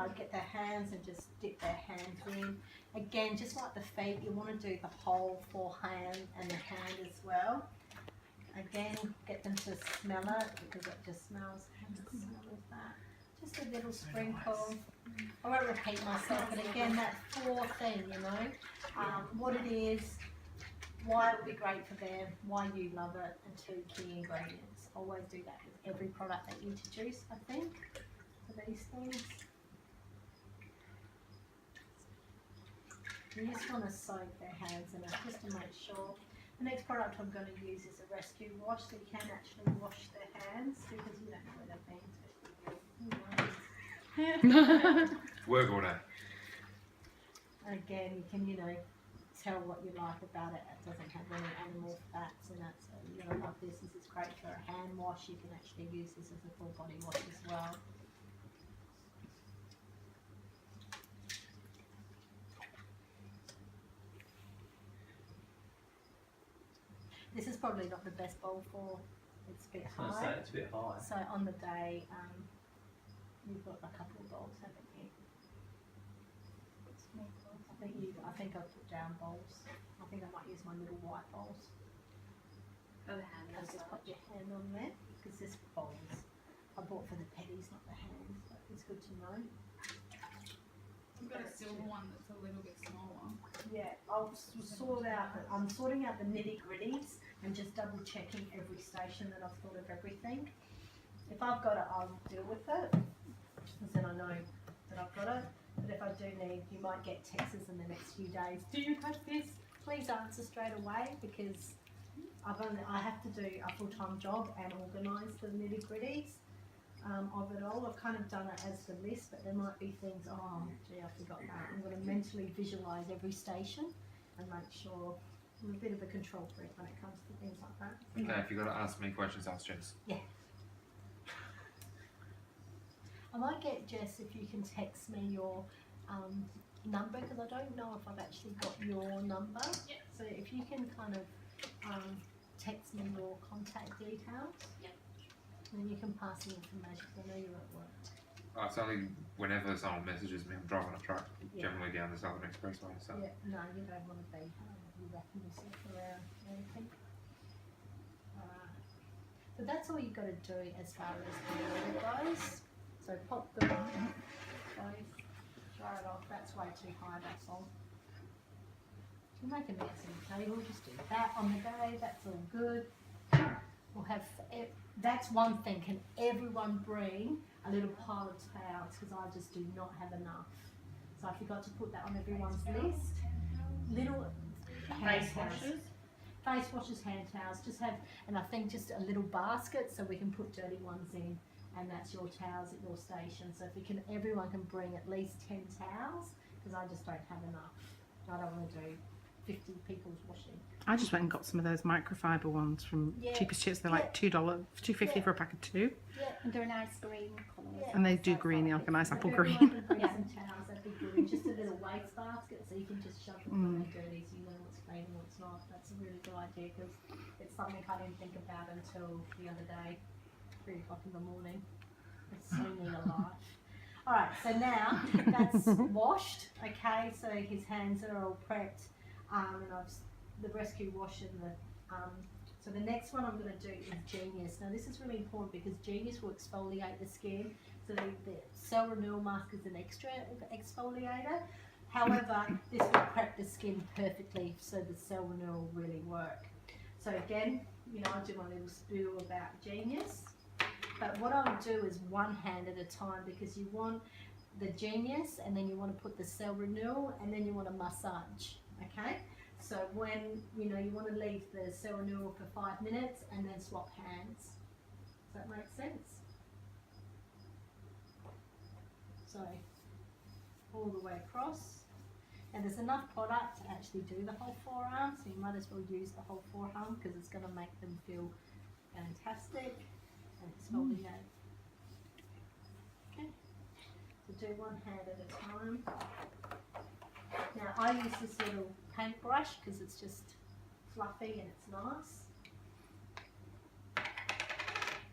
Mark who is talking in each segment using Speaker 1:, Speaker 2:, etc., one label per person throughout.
Speaker 1: get their hands and just dip their hands in. Again, just like the feet, you want to do the whole forehand and the hand as well. Again, get them to smell it because it just smells. Have the smell of that. Just a little sprinkle. I won't repeat myself, but again, that four thing, you know, what it is, why it'll be great for them, why you love it, and 2 key ingredients. Always do that with every product that you introduce, I think, for these things. You just want to soak their hands in it just to make sure. The next product I'm going to use is a rescue wash, so you can actually wash their hands because you don't know where they've been.
Speaker 2: Work order.
Speaker 1: Again, you can, you know, tell what you like about it. It doesn't have any animal fats in it, so you're going to love this. This is great for a hand wash. You can actually use this as a full body wash as well. This is probably not the best bowl for, it's a bit high.
Speaker 3: It's a bit high.
Speaker 1: So on the day, you've got a couple of bowls, haven't you? I think I've put down bowls. I think I might use my little white bowls.
Speaker 4: Oh, the hand.
Speaker 1: Just put your hand on there, because this bowls I bought for the petties, not the hands. But it's good to know.
Speaker 4: I've got a silver one that's a little bit smaller.
Speaker 1: Yeah, I'll sort out. I'm sorting out the nitty gritties and just double checking every station that I've thought of everything. If I've got it, I'll deal with it, because then I know that I've got it. But if I do need, you might get texts in the next few days. Do you have this? Please answer straight away, because I have to do a full-time job and organise the nitty gritties of it all. I've kind of done it as the list, but there might be things. Oh, gee, I forgot that. I'm going to mentally visualise every station and make sure. I'm a bit of a control freak when it comes to things like that.
Speaker 2: Okay, if you've got to ask me questions, ask Jess.
Speaker 1: Yeah. I might get Jess if you can text me your number, because I don't know if I've actually got your number.
Speaker 4: Yep.
Speaker 1: So if you can kind of text me your contact details.
Speaker 4: Yep.
Speaker 1: And then you can pass the information. I know you're at work.
Speaker 2: It's only whenever someone messages me, I'm driving a truck,
Speaker 1: Yeah.
Speaker 2: generally down the Southern Expressway. So.
Speaker 1: Yeah, no, you don't want to be you wrapping yourself around anything. So that's all you've got to do as far as the order goes. So pop them both, dry it off. That's way too high, that's all. You make a mess on the table, just do that on the day, that's all good. We'll have, that's one thing, can everyone bring a little pile of towels, because I just do not have enough. So I forgot to put that on everyone's list. Little hand towels. Face washes, hand towels, just have, and I think just a little basket so we can put dirty ones in, and that's your towels at your station. So if we can, everyone can bring at least 10 towels, because I just don't have enough. I don't want to do 50 people's washing.
Speaker 5: I just went and got some of those microfiber ones from Cheapest Chips. They're like $2, $2.50 for a pack of 2.
Speaker 1: Yeah.
Speaker 4: And they're a nice green colour.
Speaker 1: Yeah.
Speaker 5: And they do green, like a nice apple
Speaker 1: Everyone
Speaker 5: green.
Speaker 1: can bring some towels, that'd be good. And just a little waste basket, so you can just shove them when they're dirty, so you know what's clean and what's not. That's a really good idea, because it's something I didn't think about until the other day, 3 o'clock in the morning. It's so neat alive. Alright, so now that's washed, okay, so his hands are all prepped, and I've the rescue wash and the so the next one I'm going to do is Genius. Now this is really important, because Genius will exfoliate the skin, so the cell renewal mask is an extra exfoliator. However, this will prep the skin perfectly, so the cell renewal will really work. So again, you know, I do my little spiel about Genius. But what I'll do is one hand at a time, because you want the Genius, and then you want to put the cell renewal, and then you want to massage, okay? So when, you know, you want to leave the cell renewal for 5 minutes and then swap hands. Does that make sense? So all the way across. And there's enough product to actually do the whole forearm, so you might as well use the whole forearm, because it's going to make them feel fantastic. And exfoliate. Okay, so do one hand at a time. Now I use this little paintbrush because it's just fluffy and it's nice.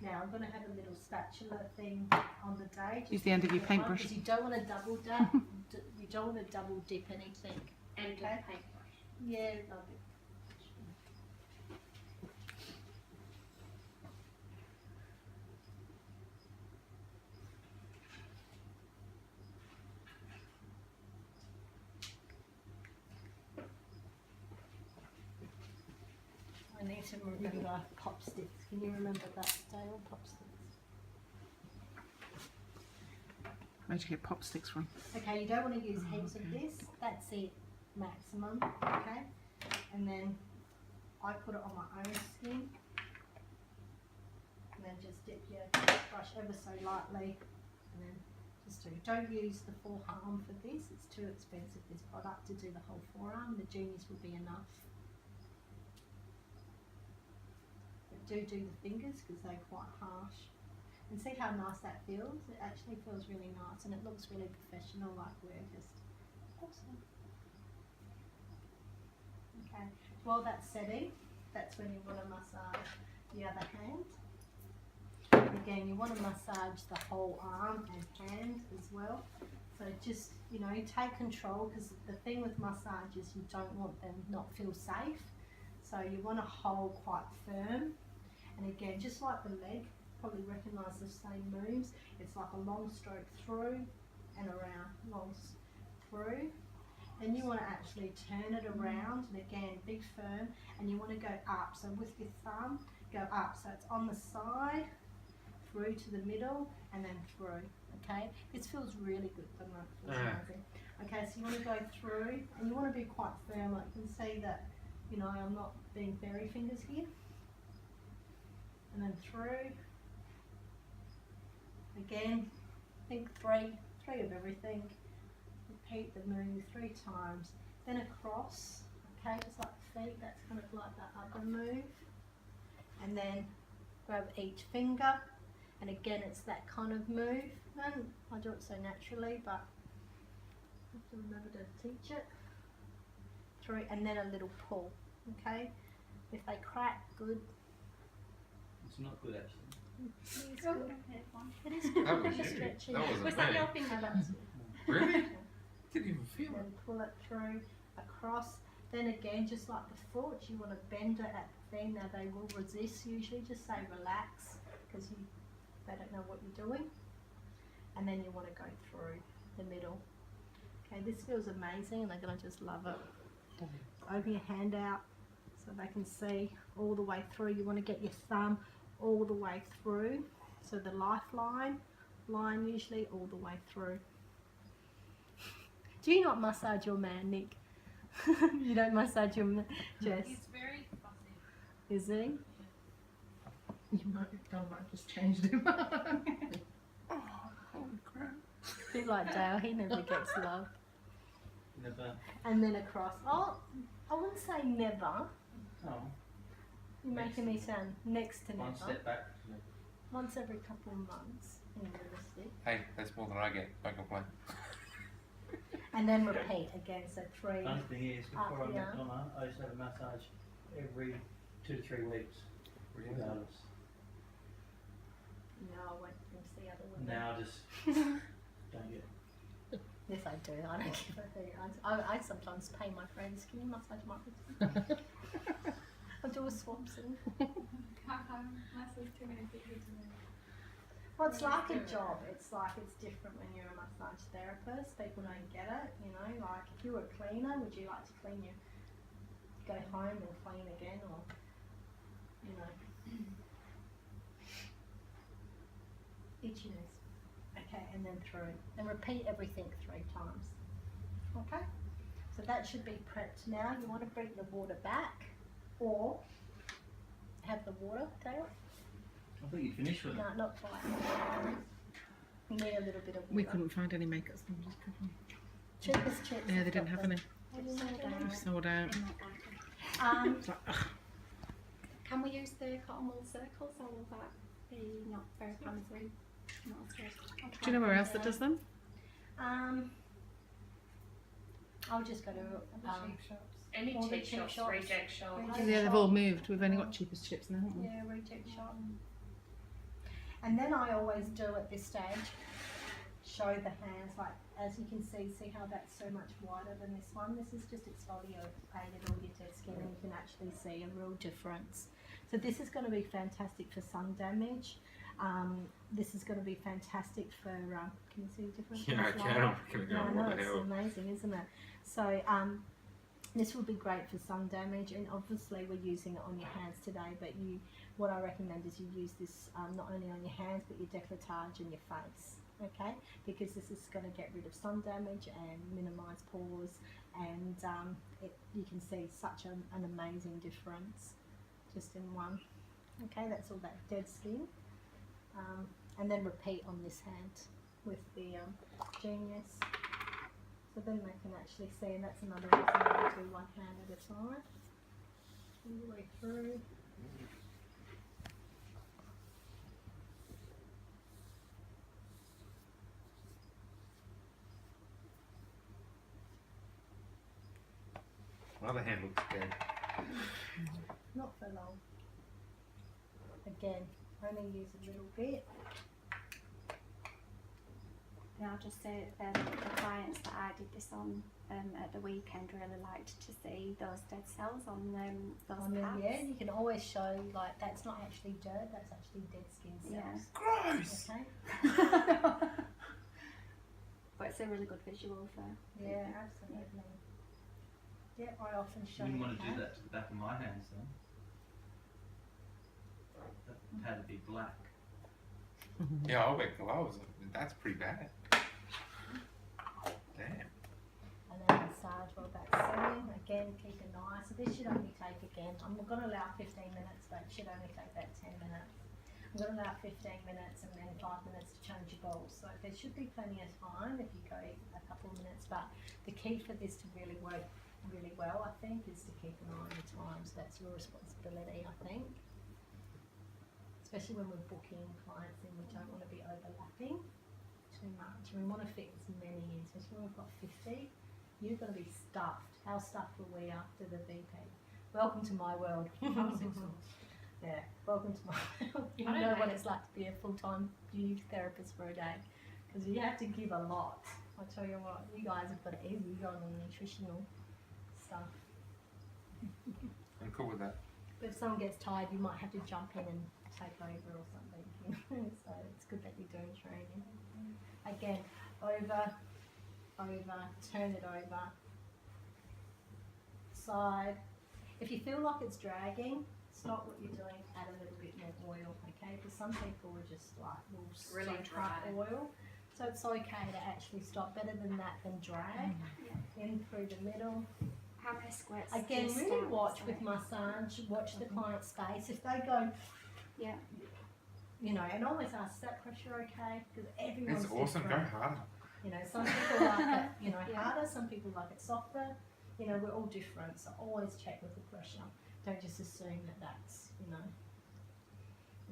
Speaker 1: Now I'm going to have a little spatula thing on the day.
Speaker 5: Use the end of your paintbrush.
Speaker 1: Because you don't want to double dip. You don't want to double dip anything.
Speaker 3: And
Speaker 1: Okay.
Speaker 3: paintbrush.
Speaker 1: Yeah, lovely. I need to remember pop sticks. Can you remember that, Dale? Pop sticks.
Speaker 5: Where'd you get pop sticks from?
Speaker 1: Okay, you don't want to use heaps of this. That's it, maximum. Okay, and then I put it on my own skin, and then just dip your brush ever so lightly, and then just do. Don't use the full arm for this. It's too expensive, this product, to do the whole forearm. The juniors will be enough. But do the fingers because they're quite harsh. And see how nice that feels? It actually feels really nice and it looks really professional, like we're just awesome. Okay, while that's setting, that's when you want to massage the other hand. And again, you want to massage the whole arm and hand as well. So just, you know, take control, because the thing with massage is you don't want them not feel safe. So you want to hold quite firm. And again, just like the leg, probably recognise the same moves. It's like a long stroke through and around, through. Then you want to actually turn it around, and again, be firm, and you want to go up. So with your thumb, go up. So it's on the side, through to the middle, and then through. Okay, this feels really good for me. Okay, so you want to go through, and you want to be quite firm. Like you can see that, you know, I'm not being fairy fingers here. And then through. Again, think three of everything. Repeat the move 3 times. Then across, okay, just like the feet, that's kind of like that upper move. And then grab each finger, and again it's that kind of move. And I do it so naturally, but I have to remember to teach it. Through, and then a little pull, okay? If they crack, good.
Speaker 6: It's not good actually.
Speaker 1: It's
Speaker 3: Go
Speaker 1: good.
Speaker 3: ahead, one.
Speaker 1: It is good.
Speaker 2: That was
Speaker 1: It's
Speaker 2: you.
Speaker 1: stretchy.
Speaker 2: That wasn't
Speaker 3: Was that
Speaker 2: me.
Speaker 3: your finger?
Speaker 1: No, that's
Speaker 2: Really? Didn't even feel it.
Speaker 1: Then pull it through, across. Then again, just like the foot, you want to bend it at the thing. Now they will resist usually. Just say relax, because they don't know what you're doing. And then you want to go through the middle. Okay, this feels amazing, and they're going to just love it. Open your hand out so they can see all the way through. You want to get your thumb all the way through. So the lifeline line usually all the way through. Do you not massage your man, Nick? You don't massage your man, Jess?
Speaker 4: He's very fussy.
Speaker 1: Is he?
Speaker 5: You might have done that, just changed him.
Speaker 2: Oh, holy crap.
Speaker 1: A bit like Dale, he never gets love.
Speaker 6: Never.
Speaker 1: And then across. Oh, I wouldn't say never.
Speaker 6: Oh,
Speaker 1: You're making me sound next to
Speaker 6: one
Speaker 1: never.
Speaker 6: step back.
Speaker 1: Once every couple of months, realistic.
Speaker 2: Hey, that's more than I get. Don't complain.
Speaker 1: And then repeat again, so 3.
Speaker 6: Funny thing is, before I
Speaker 1: Up,
Speaker 6: met
Speaker 1: yeah.
Speaker 6: Donna, I used to have a massage every 2 to 3 weeks,
Speaker 2: Really?
Speaker 6: regardless.
Speaker 1: No, I won't rinse the other one.
Speaker 6: Now I just don't get it.
Speaker 1: Yes, I do. I don't give a hoot. I sometimes pay my friends. Can you massage my husband? I do a swap soon.
Speaker 4: Massage too many people to me.
Speaker 1: Well, it's like a job. It's like it's different when you're a massage therapist. People don't get it, you know. Like if you were a cleaner, would you like to clean your, go home and clean again, or, you know, itchiness. Okay, and then through, and repeat everything 3 times. Okay, so that should be prepped now. You want to bring the water back, or have the water, Dale?
Speaker 6: I thought you'd finished with it.
Speaker 1: No, not quite. You need a little bit of water.
Speaker 5: We couldn't find any makeup sponges, could we?
Speaker 1: Cheapest chips.
Speaker 5: Yeah, they didn't have any.
Speaker 1: any.
Speaker 5: Sold out.
Speaker 1: Um,
Speaker 5: It's like, ugh.
Speaker 3: Can we use the cotton wool circles, or will that be not very clumsy? Not as good.
Speaker 5: Do you know where else that does them?
Speaker 1: I'll just go to
Speaker 3: Any
Speaker 1: all the
Speaker 3: cheap
Speaker 1: cheap
Speaker 3: shops,
Speaker 1: shops.
Speaker 3: reject shops.
Speaker 1: Reject
Speaker 5: Yeah, they've all moved. We've only got cheapest chips now, haven't we?
Speaker 1: yeah, reject shop. And then I always do at this stage, show the hands, like as you can see how that's so much wider than this one. This is just exfoliated all your dead skin, and you can actually see a real difference. So this is going to be fantastic for sun damage. This is going to be fantastic for, can you see the difference?
Speaker 2: Yeah, I can. I'm looking
Speaker 1: Yeah, I
Speaker 2: at
Speaker 1: know,
Speaker 2: what the
Speaker 1: it's
Speaker 2: hell.
Speaker 1: amazing, isn't it? So this will be great for sun damage, and obviously we're using it on your hands today, but what I recommend is you use this not only on your hands but your décolletage and your face, okay? Because this is going to get rid of sun damage and minimise pores, and you can see such an amazing difference just in one. Okay, that's all that dead skin. And then repeat on this hand with the Genius. So then they can actually see, and that's another reason why we do one hand at a time. All the way through.
Speaker 2: My other hand looks dead.
Speaker 1: Not for long. Again, only use a little bit.
Speaker 3: Yeah, I'll just say that the clients that I did this on at the weekend really liked to see those dead cells on those
Speaker 1: I mean,
Speaker 3: pads.
Speaker 1: yeah, you can always show, like, that's not actually dirt, that's actually dead skin cells.
Speaker 2: Gross!
Speaker 1: Okay?
Speaker 3: But it's a really good visual for
Speaker 1: Yeah, absolutely. Yeah, I often show
Speaker 6: You wouldn't
Speaker 1: the
Speaker 6: want to do
Speaker 1: cat.
Speaker 6: that to the back of my hands then. That had to be black.
Speaker 2: Yeah, I'll wear gloves. That's pretty bad. Damn.
Speaker 1: And then massage while that's setting. Again, keep an eye. So this should only take, again, I'm going to allow 15 minutes, but it should only take about 10 minutes. I'm going to allow 15 minutes and then 5 minutes to change your balls. So there should be plenty of time if you go a couple of minutes. But the key for this to really work really well, I think, is to keep an eye on your time. So that's your responsibility, I think. Especially when we're booking clients in, we don't want to be overlapping too much. We want to fit as many in, especially when we've got 50. You're going to be stuffed. How stuffed were we after the VP? Welcome to my world. Yeah, welcome to my world. You
Speaker 4: I don't
Speaker 1: know what
Speaker 4: hate
Speaker 1: it's like to be a full-time beauty therapist for a day, because you have to give a lot. I tell you what, you guys have got it easy. You got on the nutritional stuff.
Speaker 2: I'm cool with that.
Speaker 1: But if someone gets tired, you might have to jump in and take over or something. So it's good that you're doing training. Again, over, turn it over, side. If you feel like it's dragging, stop what you're doing, add a little bit more oil, okay? Because some people are just like, will
Speaker 4: Really
Speaker 1: soak
Speaker 4: dry.
Speaker 1: up oil. So it's okay to actually stop. Better than that than drag. In through the middle.
Speaker 3: how many squirts.
Speaker 1: Again,
Speaker 3: do you
Speaker 1: really
Speaker 3: start
Speaker 1: watch
Speaker 3: with?
Speaker 1: with massage, watch the client's face. If they go,
Speaker 3: Yeah.
Speaker 1: you know, and always ask, is that pressure okay? Because everyone's
Speaker 2: It's awesome. Go
Speaker 1: different.
Speaker 2: harder.
Speaker 1: You know, some people like it, you know,
Speaker 3: Yeah.
Speaker 1: harder, some people like it softer. You know, we're all different, so always check with the pressure. Don't just assume that that's, you know,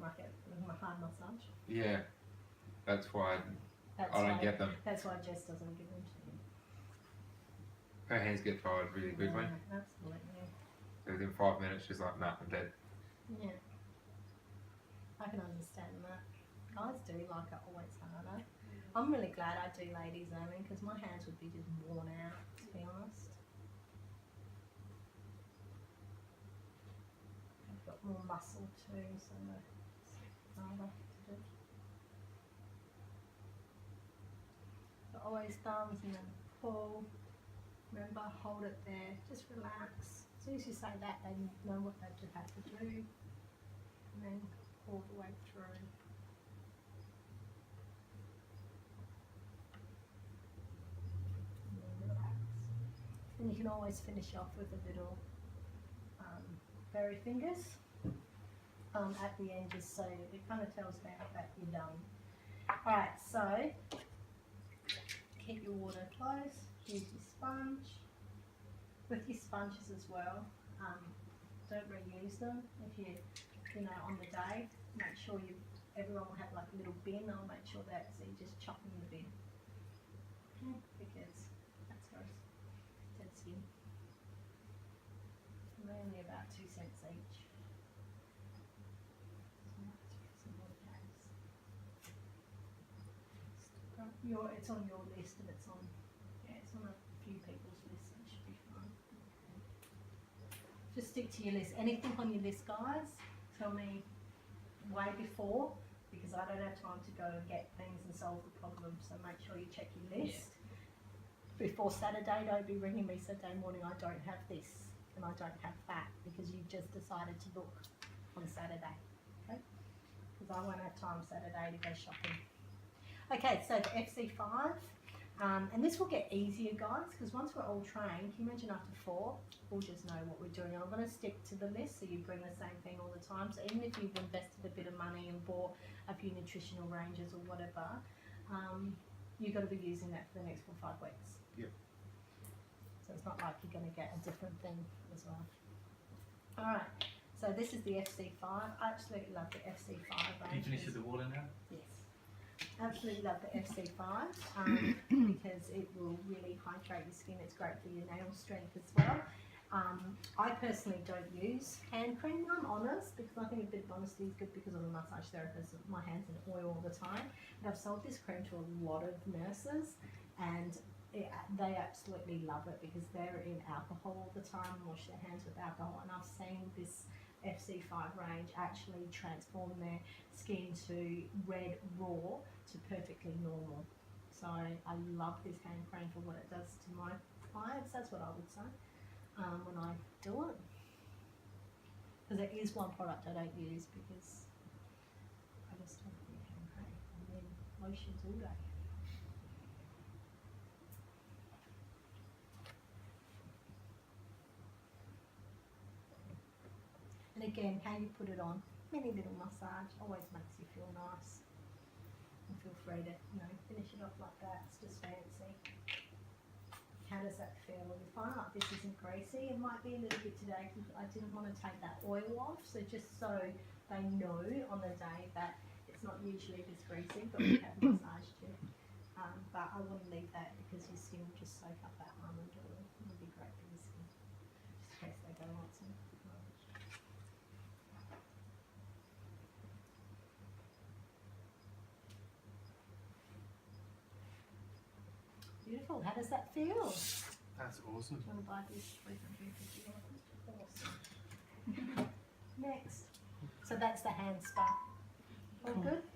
Speaker 1: like it with my hard massage.
Speaker 2: Yeah. That's why
Speaker 1: That's
Speaker 2: I don't
Speaker 1: why,
Speaker 2: get them.
Speaker 1: That's why Jess doesn't give them to you.
Speaker 2: Her hands get tired really quickly.
Speaker 1: Yeah, absolutely.
Speaker 2: So within 5 minutes, she's like, nah, I'm dead.
Speaker 1: Yeah. I can understand that. Guys do like it always harder. I'm really glad I do ladies only, because my hands would be just worn out, to be honest. I've got more muscle too, so it's harder to do. So always thumbs and then pull. Remember, hold it there. Just relax. As soon as you say that, they know what they just have to do. And then all the way through. And then relax. And you can always finish off with a little berry fingers at the end, just so it kind of tells them that you're done. Alright, so keep your water close, use your sponge. With your sponges as well, don't reuse them. If you know, on the day, make sure everyone will have like a little bin. I'll make sure that, so you just chuck them in the bin. Okay, because that's gross. Dead skin. And they're only about 2 cents each. So let's get some more tags. it's on your list and it's on a few people's list, so it should be fine. Just stick to your list. Anything on your list, guys, tell me way before, because I don't have time to go and get things and solve the problem. So make sure you check your list before Saturday. Don't be ringing me Saturday morning, I don't have this and I don't have that, because you've just decided to look on Saturday, okay? Because I won't have time Saturday to go shopping. Okay, so the FC5, and this will get easier, guys, because once we're all trained, can you imagine after 4, we'll just know what we're doing. I'm going to stick to the list so you bring the same thing all the time. So even if you've invested a bit of money and bought a few nutritional ranges or whatever, you've got to be using that for the next 4 or 5 weeks.
Speaker 2: Yep.
Speaker 1: So it's not like you're going to get a different thing as well. Alright, so this is the FC5. I absolutely love the FC5 range.
Speaker 6: Can you finish with the water now?
Speaker 1: Yes. Absolutely love the FC5 because it will really hydrate your skin. It's great for your nail strength as well. I personally don't use hand cream, I'm honest, because I think a bit of honesty is good, because I'm a massage therapist. My hands in oil all the time. But I've sold this cream to a lot of nurses, and they absolutely love it because they're in alcohol all the time, wash their hands with alcohol, and I've seen this FC5 range actually transform their skin to red raw to perfectly normal. So I love this hand cream for what it does to my clients. That's what I would say when I do it. Because there is one product I don't use because I just don't need hand cream, and then lotions all day. And again, how you put it on, mini little massage, always makes you feel nice. And feel free to, finish it off like that. It's just fancy. How does that feel? Well, you find like this isn't greasy. It might be a little bit today because I didn't want to take that oil off. So just so they know on the day that it's not usually this greasy, but we have massaged you. But I want to leave that because your skin will just soak up that almond oil. It'll be great for your skin. Just in case they go on some. Beautiful. How does that feel?
Speaker 2: That's awesome.
Speaker 1: I'm going to buy this $350. Awesome. Next. So that's the hand spa. All good?